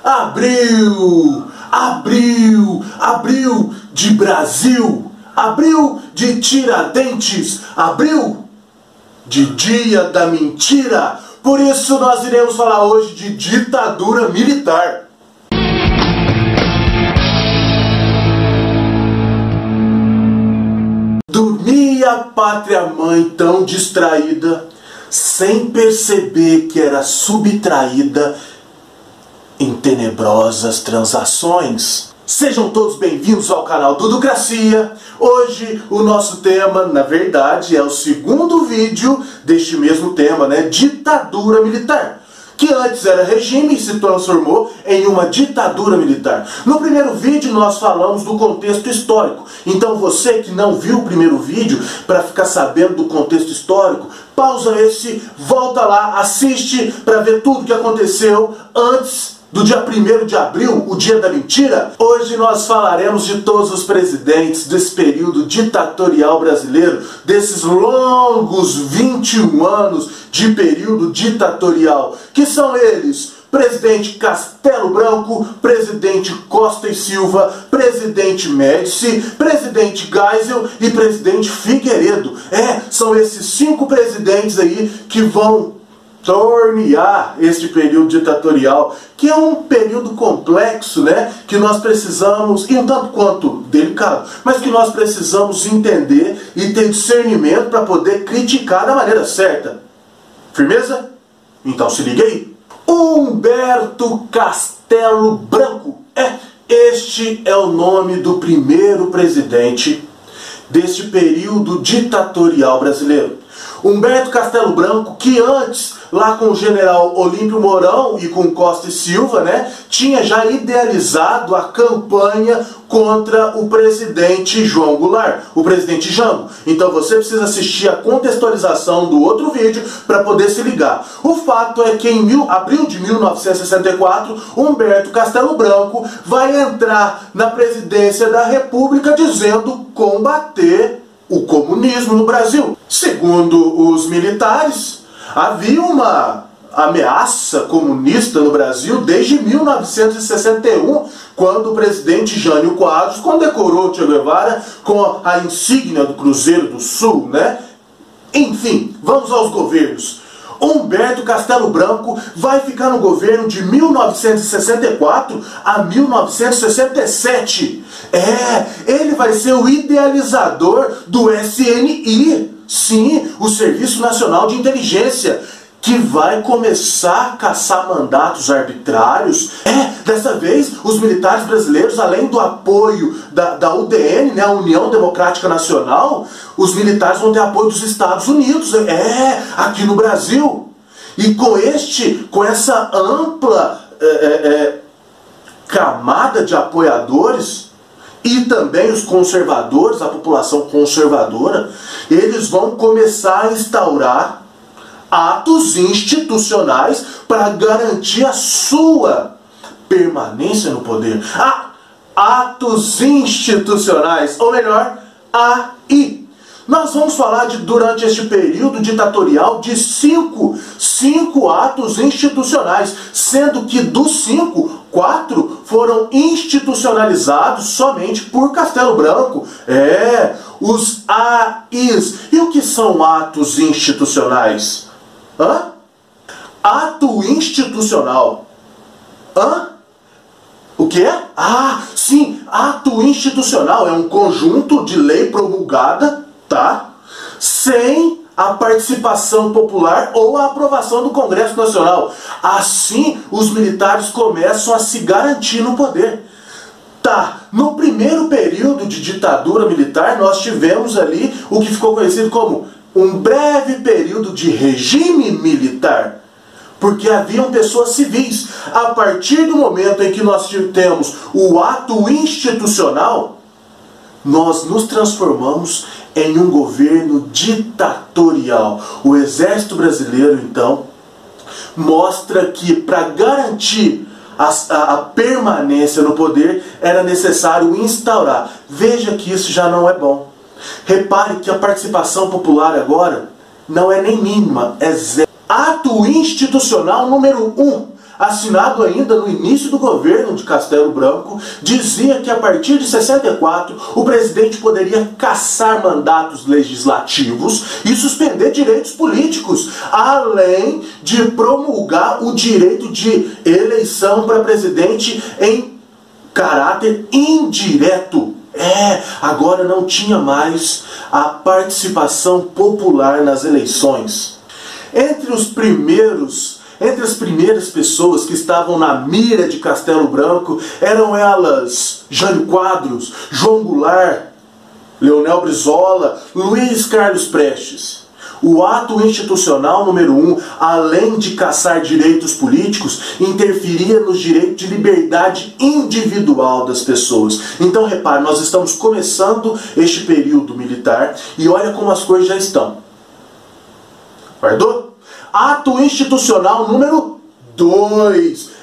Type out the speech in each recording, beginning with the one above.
Abril, abril, abril de Brasil, abril de Tiradentes, abril de dia da mentira. Por isso nós iremos falar hoje de ditadura militar. Dormia a pátria-mãe tão distraída, sem perceber que era subtraída em tenebrosas transações. Sejam todos bem-vindos ao canal Duducracia. Hoje o nosso tema, na verdade, é o segundo vídeo deste mesmo tema, né? Ditadura militar. Que antes era regime e se transformou em uma ditadura militar. No primeiro vídeo nós falamos do contexto histórico. Então você que não viu o primeiro vídeo, para ficar sabendo do contexto histórico, pausa esse, volta lá, assiste para ver tudo que aconteceu antes do dia 1º de abril, o dia da mentira. Hoje nós falaremos de todos os presidentes desse período ditatorial brasileiro, desses longos 21 anos de período ditatorial, que são eles: presidente Castelo Branco, presidente Costa e Silva, presidente Médici, presidente Geisel e presidente Figueiredo. São esses 5 presidentes aí que vão tornear este período ditatorial, que é um período complexo, né? Que nós precisamos, e um tanto quanto delicado, mas que nós precisamos entender e ter discernimento para poder criticar da maneira certa. Firmeza? Então se liga aí. Humberto Castelo Branco. Este é o nome do primeiro presidente deste período ditatorial brasileiro. Humberto Castelo Branco, que antes, lá com o general Olímpio Mourão e com Costa e Silva, né, tinha já idealizado a campanha contra o presidente João Goulart, o presidente Jango. Então você precisa assistir a contextualização do outro vídeo para poder se ligar. O fato é que em abril de 1964, Humberto Castelo Branco vai entrar na presidência da República dizendo combater o comunismo no Brasil. Segundo os militares, havia uma ameaça comunista no Brasil desde 1961, quando o presidente Jânio Quadros condecorou Che Guevara com a insígnia do Cruzeiro do Sul, né? Enfim, vamos aos governos. Humberto Castelo Branco vai ficar no governo de 1964 a 1967. Ele vai ser o idealizador do SNI, sim, o Serviço Nacional de Inteligência, que vai começar a caçar mandatos arbitrários. Dessa vez, os militares brasileiros, além do apoio da UDN, né, a União Democrática Nacional, os militares vão ter apoio dos Estados Unidos, aqui no Brasil. E com essa ampla camada de apoiadores, e também os conservadores, a população conservadora, eles vão começar a instaurar atos institucionais para garantir a sua permanência no poder. Atos institucionais, ou melhor, AI. Nós vamos falar durante este período ditatorial de 5 atos institucionais, sendo que dos 5, 4 foram institucionalizados somente por Castelo Branco. Os AIs. E o que são atos institucionais? Ato institucional. O que é? Sim, ato institucional é um conjunto de lei promulgada, tá? Sem a participação popular ou a aprovação do Congresso Nacional. Assim, os militares começam a se garantir no poder. No primeiro período de ditadura militar, nós tivemos ali o que ficou conhecido como um breve período de regime militar, porque haviam pessoas civis. A partir do momento em que nós temos o ato institucional, nós nos transformamos em um governo ditatorial. O Exército Brasileiro, então, mostra que para garantir a permanência no poder era necessário instaurar. Veja que isso já não é bom. Repare que a participação popular agora não é nem mínima, é zero. Ato institucional número 1. assinado ainda no início do governo de Castelo Branco, dizia que a partir de 64 o presidente poderia cassar mandatos legislativos e suspender direitos políticos, além de promulgar o direito de eleição para presidente em caráter indireto. Agora não tinha mais a participação popular nas eleições. Entre as primeiras pessoas que estavam na mira de Castelo Branco eram elas Jânio Quadros, João Goulart, Leonel Brizola, Luiz Carlos Prestes. O ato institucional número 1, além de cassar direitos políticos, interferia nos direitos de liberdade individual das pessoas. Então repare, nós estamos começando este período militar e olha como as coisas já estão. Guardou? Ato institucional número 2.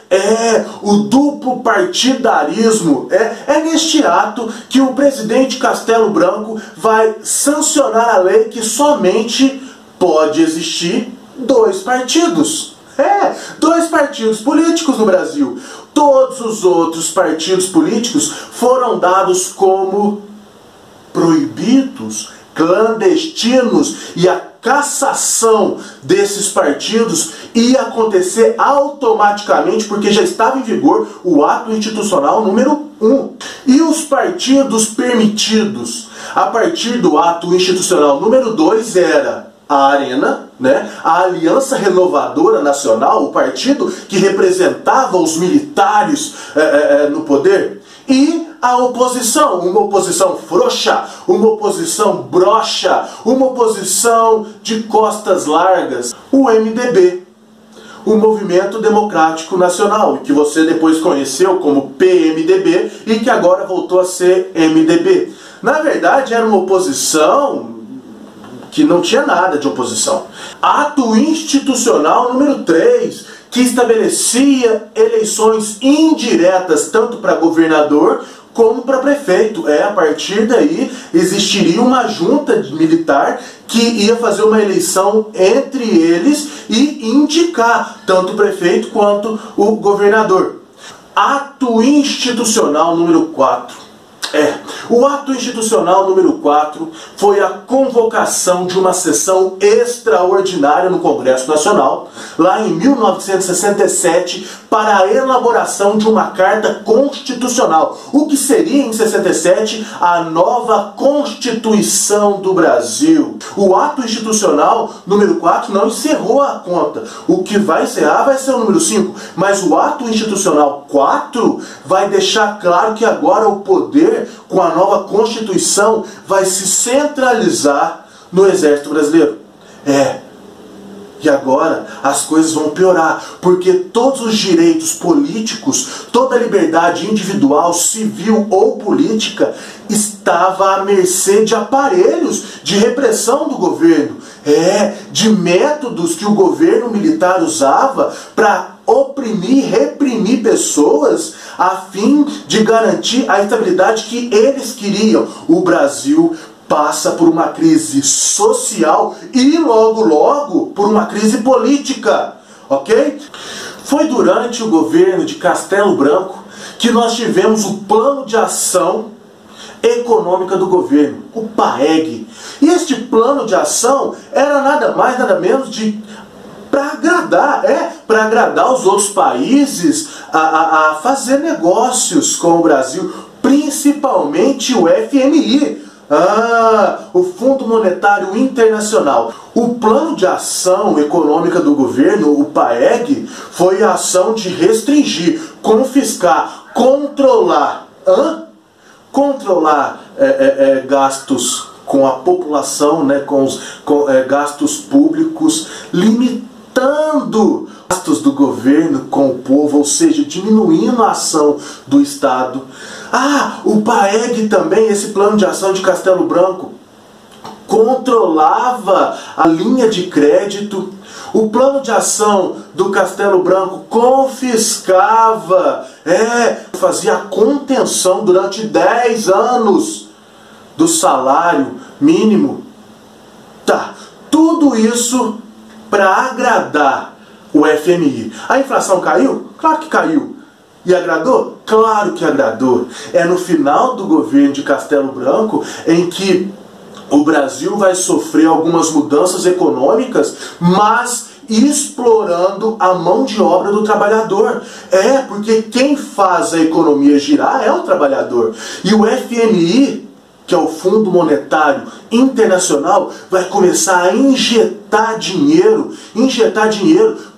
O duplo partidarismo. É neste ato que o presidente Castelo Branco vai sancionar a lei que somente pode existir 2 partidos. 2 partidos políticos no Brasil. Todos os outros partidos políticos foram dados como proibidos, clandestinos, e a cassação desses partidos ia acontecer automaticamente porque já estava em vigor o ato institucional número 1. E os partidos permitidos a partir do ato institucional número 2 era a Arena, a Aliança Renovadora Nacional, o partido que representava os militares no poder, e a oposição, uma oposição frouxa, uma oposição broxa, uma oposição de costas largas, o MDB, o Movimento Democrático Nacional, que você depois conheceu como PMDB e que agora voltou a ser MDB. Na verdade era uma oposição que não tinha nada de oposição. Ato institucional número 3, que estabelecia eleições indiretas tanto para governador como para prefeito. A partir daí existiria uma junta militar que ia fazer uma eleição entre eles e indicar tanto o prefeito quanto o governador. Ato institucional número 4. O ato institucional número 4 foi a convocação de uma sessão extraordinária no Congresso Nacional, lá em 1967, para a elaboração de uma carta constitucional, o que seria em 67 a nova Constituição do Brasil. O ato institucional número 4 não encerrou a conta. O que vai encerrar vai ser o número 5, mas o ato institucional 4 vai deixar claro que agora o poder, com a nova Constituição, vai se centralizar no Exército Brasileiro. E agora as coisas vão piorar, porque todos os direitos políticos, toda a liberdade individual, civil ou política, estava à mercê de aparelhos de repressão do governo. De métodos que o governo militar usava para oprimir, reprimir pessoas a fim de garantir a estabilidade que eles queriam. O Brasil passa por uma crise social e logo por uma crise política, ok? Foi durante o governo de Castelo Branco que nós tivemos o Plano de Ação Econômica do Governo, o PAEG. E este plano de ação era nada mais, nada menos para agradar os outros países a fazer negócios com o Brasil, principalmente o FMI. O Fundo Monetário Internacional. O Plano de Ação Econômica do Governo, o PAEG, foi a ação de restringir, confiscar, controlar gastos com a população, com gastos públicos, limitando gastos do governo com o povo, ou seja, diminuindo a ação do Estado. O PAEG também, esse plano de ação de Castelo Branco, controlava a linha de crédito. O plano de ação do Castelo Branco confiscava, fazia a contenção durante 10 anos do salário mínimo. Tudo isso para agradar o FMI. A inflação caiu? Claro que caiu. E agradou? Claro que agradou. É no final do governo de Castelo Branco em que o Brasil vai sofrer algumas mudanças econômicas, mas explorando a mão de obra do trabalhador. Porque quem faz a economia girar é o trabalhador. E o FMI, que é o Fundo Monetário Internacional, vai começar a injetar dinheiro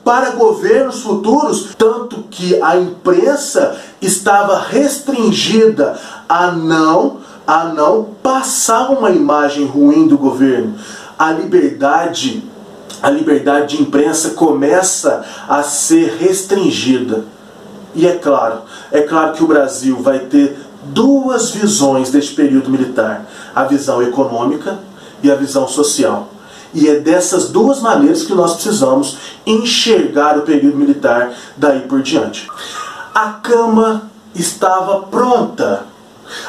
para governos futuros, tanto que a imprensa estava restringida a não passar uma imagem ruim do governo. A liberdade de imprensa começa a ser restringida. E é claro que o Brasil vai ter duas visões deste período militar: a visão econômica e a visão social. E é dessas duas maneiras que nós precisamos enxergar o período militar daí por diante. A cama estava pronta.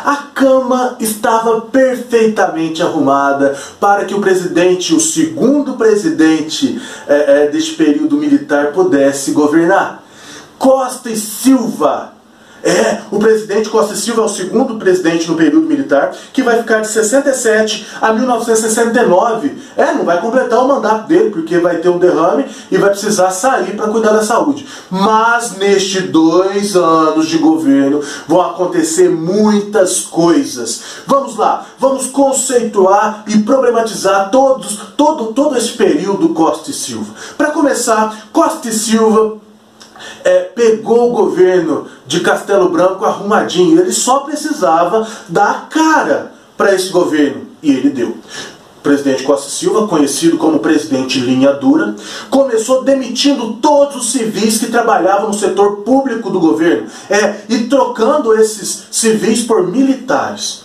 A cama estava perfeitamente arrumada para que o presidente, o segundo presidente deste período militar, pudesse governar. Costa e Silva. O presidente Costa e Silva é o segundo presidente no período militar, que vai ficar de 67 a 1969. Não vai completar o mandato dele, porque vai ter um derrame e vai precisar sair para cuidar da saúde. Mas nestes 2 anos de governo vão acontecer muitas coisas. Vamos lá, vamos conceituar e problematizar todo esse período Costa e Silva. Para começar, Costa e Silva pegou o governo de Castelo Branco arrumadinho. Ele só precisava dar cara para esse governo, e ele deu. O presidente Costa e Silva, conhecido como presidente linha dura, começou demitindo todos os civis que trabalhavam no setor público do governo, e trocando esses civis por militares.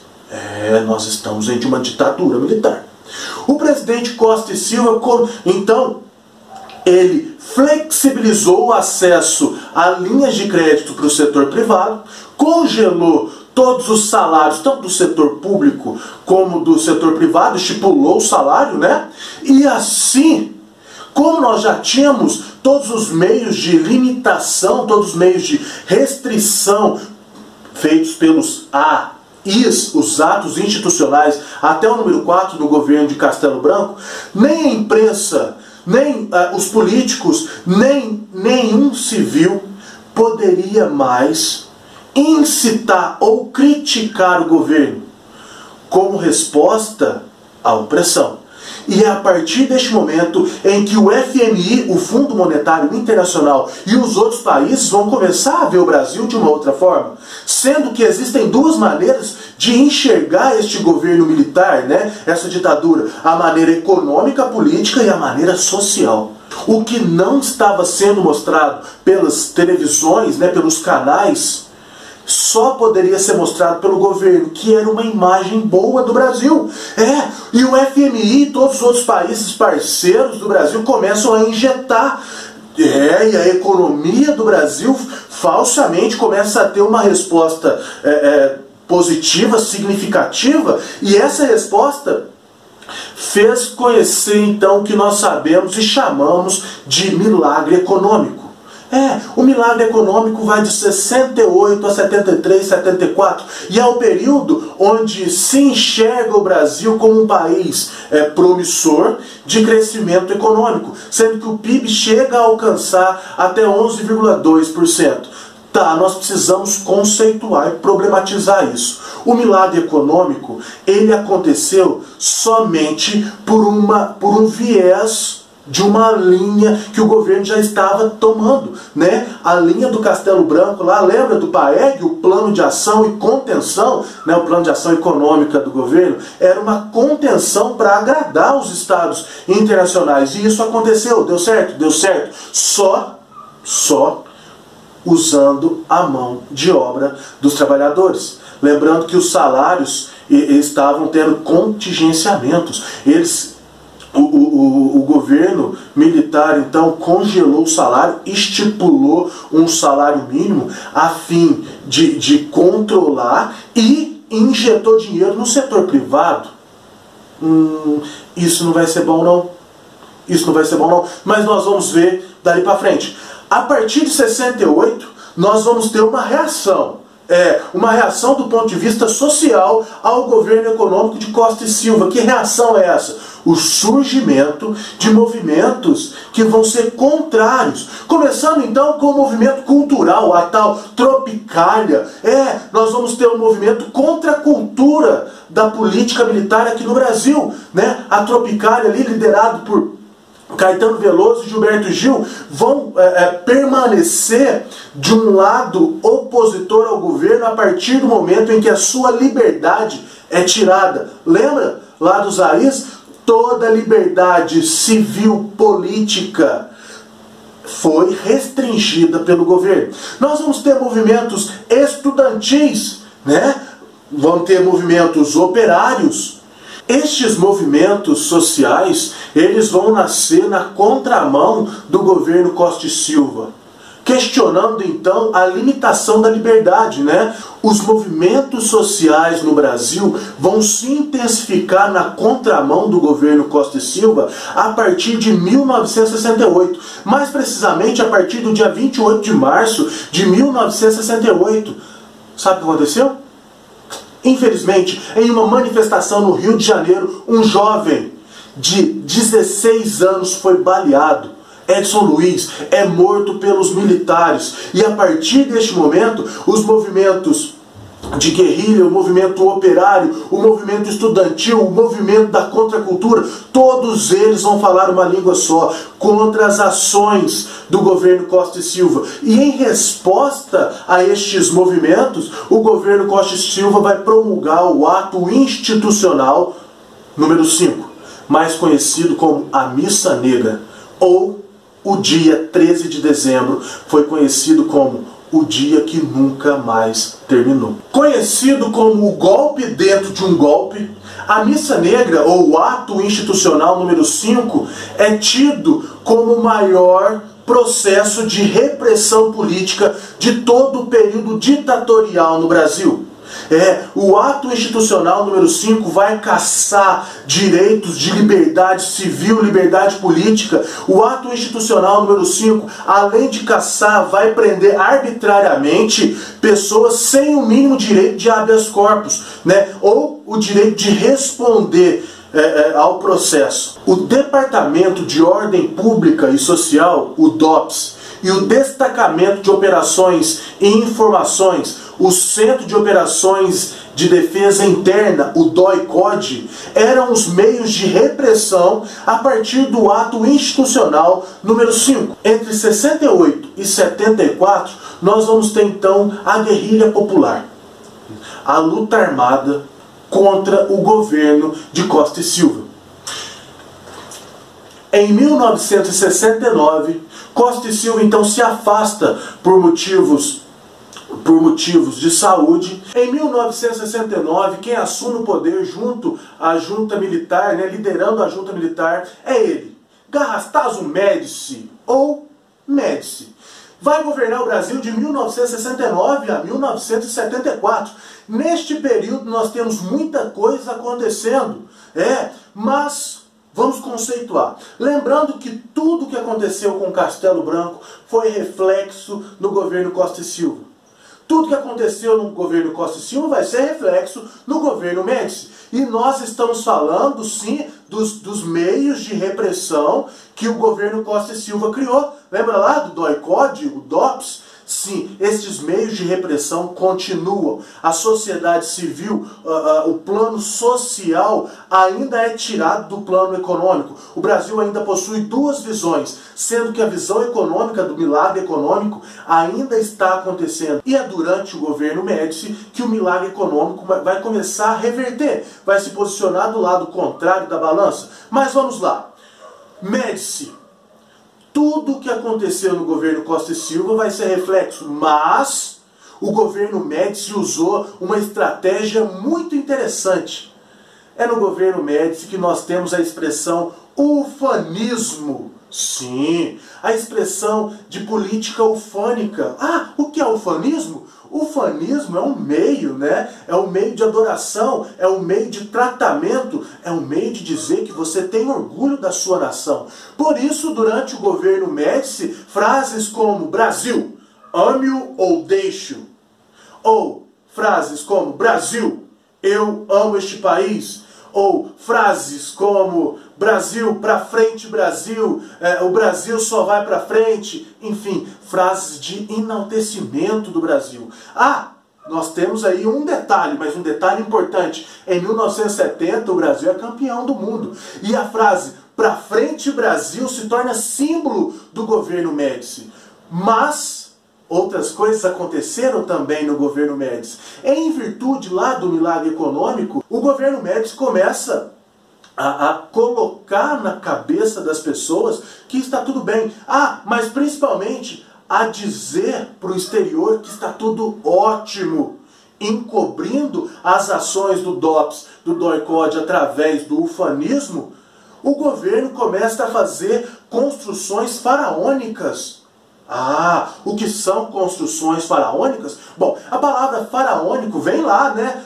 Nós estamos em uma ditadura militar. O presidente Costa e Silva, então, ele flexibilizou o acesso a linhas de crédito para o setor privado, congelou todos os salários, tanto do setor público como do setor privado, estipulou o salário, E assim, como nós já tínhamos todos os meios de limitação, todos os meios de restrição feitos pelos os atos institucionais, até o número 4 do governo de Castelo Branco, nem a imprensa, nem os políticos, nem nenhum civil poderia mais incitar ou criticar o governo como resposta à opressão. E é a partir deste momento em que o FMI, o Fundo Monetário Internacional, e os outros países vão começar a ver o Brasil de uma outra forma, sendo que existem duas maneiras de enxergar este governo militar, essa ditadura: a maneira econômica, política, e a maneira social. O que não estava sendo mostrado pelas televisões, pelos canais, só poderia ser mostrado pelo governo, que era uma imagem boa do Brasil. E o FMI e todos os outros países parceiros do Brasil começam a injetar. E a economia do Brasil falsamente começa a ter uma resposta positiva, significativa, e essa resposta fez conhecer então o que nós sabemos e chamamos de milagre econômico. O milagre econômico vai de 68 a 73, 74, e é o período onde se enxerga o Brasil como um país promissor de crescimento econômico, sendo que o PIB chega a alcançar até 11,2%. Nós precisamos conceituar e problematizar isso. O milagre econômico, ele aconteceu somente por um viés de uma linha que o governo já estava tomando, A linha do Castelo Branco lá, lembra do PAEG, o Plano de Ação e Contenção, O Plano de Ação Econômica do governo, era uma contenção para agradar os estados internacionais, e isso aconteceu, deu certo, só usando a mão de obra dos trabalhadores. Lembrando que os salários estavam tendo contingenciamentos. O governo militar então congelou o salário, estipulou um salário mínimo a fim de controlar, e injetou dinheiro no setor privado. Isso não vai ser bom, não. Isso não vai ser bom não, mas nós vamos ver dali para frente. A partir de 68, nós vamos ter uma reação do ponto de vista social ao governo econômico de Costa e Silva. Que reação é essa? O surgimento de movimentos que vão ser contrários. Começando então com o movimento cultural, a tal Tropicália. Nós vamos ter um movimento contra a cultura da política militar aqui no Brasil, né? A Tropicália ali, liderado por Caetano Veloso e Gilberto Gil, vão permanecer de um lado opositor ao governo a partir do momento em que a sua liberdade é tirada. Lembra lá dos Aris? Toda liberdade civil política foi restringida pelo governo. Nós vamos ter movimentos estudantis, né? Vamos ter movimentos operários. Estes movimentos sociais, eles vão nascer na contramão do governo Costa e Silva, questionando então a limitação da liberdade, né? Os movimentos sociais no Brasil vão se intensificar na contramão do governo Costa e Silva a partir de 1968, mais precisamente a partir do dia 28 de março de 1968. Sabe o que aconteceu? Infelizmente, em uma manifestação no Rio de Janeiro, um jovem de 16 anos foi baleado. Edson Luiz é morto pelos militares. E a partir deste momento, os movimentos de guerrilha, o movimento operário, o movimento estudantil, o movimento da contracultura, todos eles vão falar uma língua só, contra as ações do governo Costa e Silva. E em resposta a estes movimentos, o governo Costa e Silva vai promulgar o ato institucional número 5, mais conhecido como a Missa Negra, ou o dia 13 de dezembro, foi conhecido como o dia que nunca mais terminou. Conhecido como o golpe dentro de um golpe, a Missa Negra, ou o ato institucional número 5, é tido como o maior processo de repressão política de todo o período ditatorial no Brasil. O ato institucional número 5 vai cassar direitos de liberdade civil, liberdade política. O ato institucional número 5, além de cassar, vai prender arbitrariamente pessoas sem o mínimo direito de habeas corpus, né? Ou o direito de responder ao processo. O Departamento de Ordem Pública e Social, o DOPS, e o Destacamento de Operações e Informações, o Centro de Operações de Defesa Interna, o DOI-CODE, eram os meios de repressão a partir do ato institucional número 5. Entre 68 e 74, nós vamos ter então a guerrilha popular, a luta armada contra o governo de Costa e Silva. Em 1969, Costa e Silva então se afasta por motivos de saúde. Em 1969, quem assume o poder junto à junta militar, né, liderando a junta militar, é ele, Garrastazu Médici, ou Médici. Vai governar o Brasil de 1969 a 1974. Neste período nós temos muita coisa acontecendo, mas vamos conceituar. Lembrando que tudo que aconteceu com Castelo Branco foi reflexo no governo Costa e Silva. Tudo que aconteceu no governo Costa e Silva vai ser reflexo no governo Médici. E nós estamos falando, sim, dos meios de repressão que o governo Costa e Silva criou. Lembra lá do DOI-CODE, o DOPS? Sim, estes meios de repressão continuam. A sociedade civil, o plano social ainda é tirado do plano econômico. O Brasil ainda possui duas visões, sendo que a visão econômica do milagre econômico ainda está acontecendo. E é durante o governo Médici que o milagre econômico vai começar a reverter, vai se posicionar do lado contrário da balança. Mas vamos lá. Médici. Tudo o que aconteceu no governo Costa e Silva vai ser reflexo, mas o governo Médici usou uma estratégia muito interessante. É no governo Médici que nós temos a expressão ufanismo. Sim, a expressão de política ufânica. O que é ufanismo? O ufanismo é um meio, né? É um meio de adoração, é um meio de tratamento, é um meio de dizer que você tem orgulho da sua nação. Por isso, durante o governo Médici, frases como Brasil, ame-o ou deixe-o, ou frases como Brasil, eu amo este país, ou frases como Brasil, pra frente Brasil, o Brasil só vai pra frente, enfim, frases de enaltecimento do Brasil. Nós temos aí um detalhe, mas um detalhe importante. Em 1970 o Brasil é campeão do mundo. E a frase pra frente Brasil se torna símbolo do governo Médici. Mas outras coisas aconteceram também no governo Médici. Em virtude lá do milagre econômico, o governo Médici começa a colocar na cabeça das pessoas que está tudo bem. Mas principalmente a dizer para o exterior que está tudo ótimo, encobrindo as ações do DOPS, do DOI-CODE através do ufanismo. O governo começa a fazer construções faraônicas. O que são construções faraônicas? Bom, a palavra faraônico vem lá, né,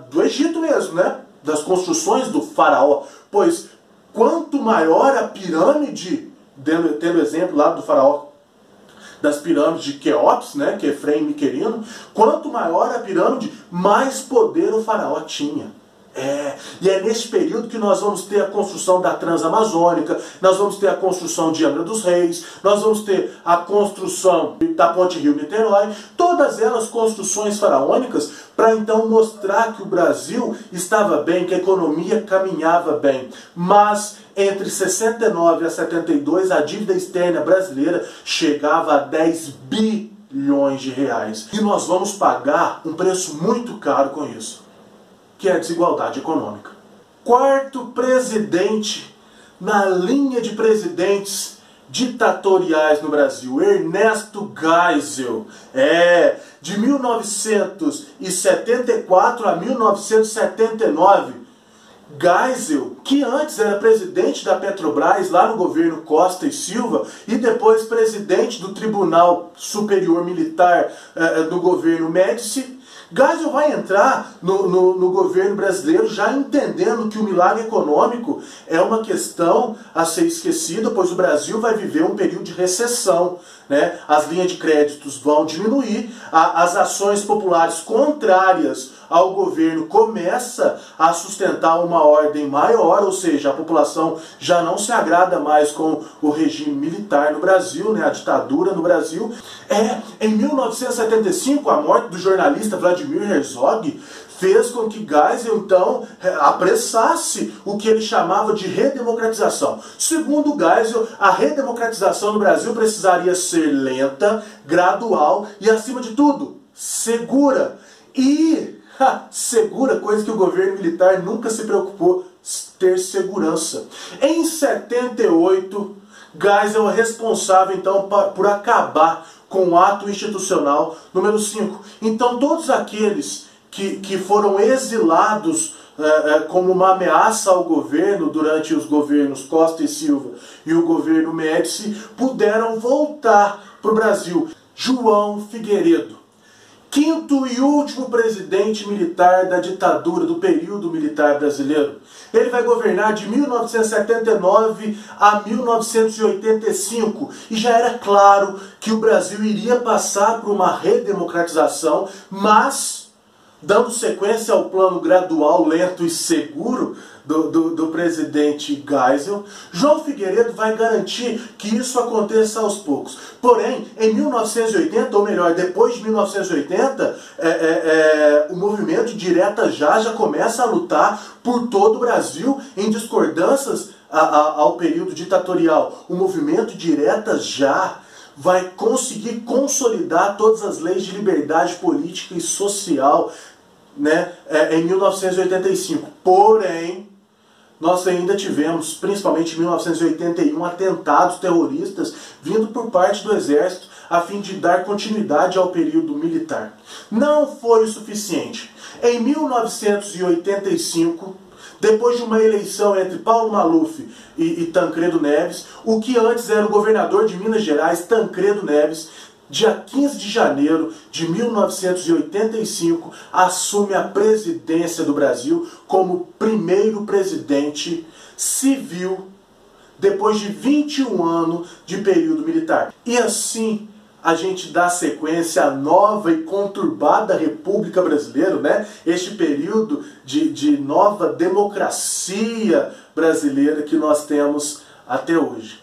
do Egito mesmo, né, das construções do faraó. Pois quanto maior a pirâmide, tendo exemplo lá do faraó, das pirâmides de Quéops, né, Quefrem e Miquerino, quanto maior a pirâmide, mais poder o faraó tinha. E é nesse período que nós vamos ter a construção da Transamazônica, nós vamos ter a construção de Angra dos Reis, nós vamos ter a construção da Ponte Rio-Niterói, todas elas construções faraônicas, para então mostrar que o Brasil estava bem, que a economia caminhava bem. Mas entre 69 a 72 a dívida externa brasileira chegava a 10 bilhões de reais. E nós vamos pagar um preço muito caro com isso, que é a desigualdade econômica. Quarto presidente na linha de presidentes ditatoriais no Brasil, Ernesto Geisel. De 1974 a 1979, Geisel, que antes era presidente da Petrobras lá no governo Costa e Silva e depois presidente do Tribunal Superior Militar do governo Médici, Geisel vai entrar no governo brasileiro já entendendo que o milagre econômico é uma questão a ser esquecida, pois o Brasil vai viver um período de recessão, né? As linhas de créditos vão diminuir, as ações populares contrárias ao governo começa a sustentar uma ordem maior, ou seja, a população já não se agrada mais com o regime militar no Brasil, né, a ditadura no Brasil. Em 1975, a morte do jornalista Vladimir Herzog fez com que Geisel, então, apressasse o que ele chamava de redemocratização. Segundo Geisel, a redemocratização no Brasil precisaria ser lenta, gradual e, acima de tudo, segura. Segura, coisa que o governo militar nunca se preocupou ter segurança. Em 78, Geisel é responsável, então, por acabar com o ato institucional número 5. Então, todos aqueles que foram exilados como uma ameaça ao governo durante os governos Costa e Silva e o governo Médici puderam voltar para o Brasil. João Figueiredo, quinto e último presidente militar da ditadura, do período militar brasileiro. Ele vai governar de 1979 a 1985 e já era claro que o Brasil iria passar por uma redemocratização, mas dando sequência ao plano gradual, lento e seguro do presidente Geisel, João Figueiredo vai garantir que isso aconteça aos poucos. Porém, em 1980, ou melhor, depois de 1980, o movimento Direta Já começa a lutar por todo o Brasil em discordâncias ao período ditatorial. O movimento Direta Já vai conseguir consolidar todas as leis de liberdade política e social, né, em 1985. Porém, nós ainda tivemos, principalmente em 1981, atentados terroristas vindo por parte do Exército a fim de dar continuidade ao período militar. Não foi o suficiente. Em 1985, depois de uma eleição entre Paulo Maluf e Tancredo Neves, o que antes era o governador de Minas Gerais, Tancredo Neves, dia 15 de janeiro de 1985, assume a presidência do Brasil como primeiro presidente civil depois de 21 anos de período militar. E assim a gente dá sequência à nova e conturbada República Brasileira, né? Este período de nova democracia brasileira que nós temos até hoje.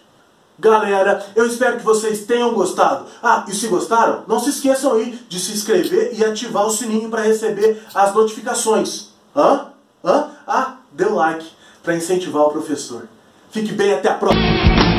Galera, eu espero que vocês tenham gostado. Ah, e se gostaram, não se esqueçam aí de se inscrever e ativar o sininho para receber as notificações. Dê o like para incentivar o professor. Fique bem, até a próxima.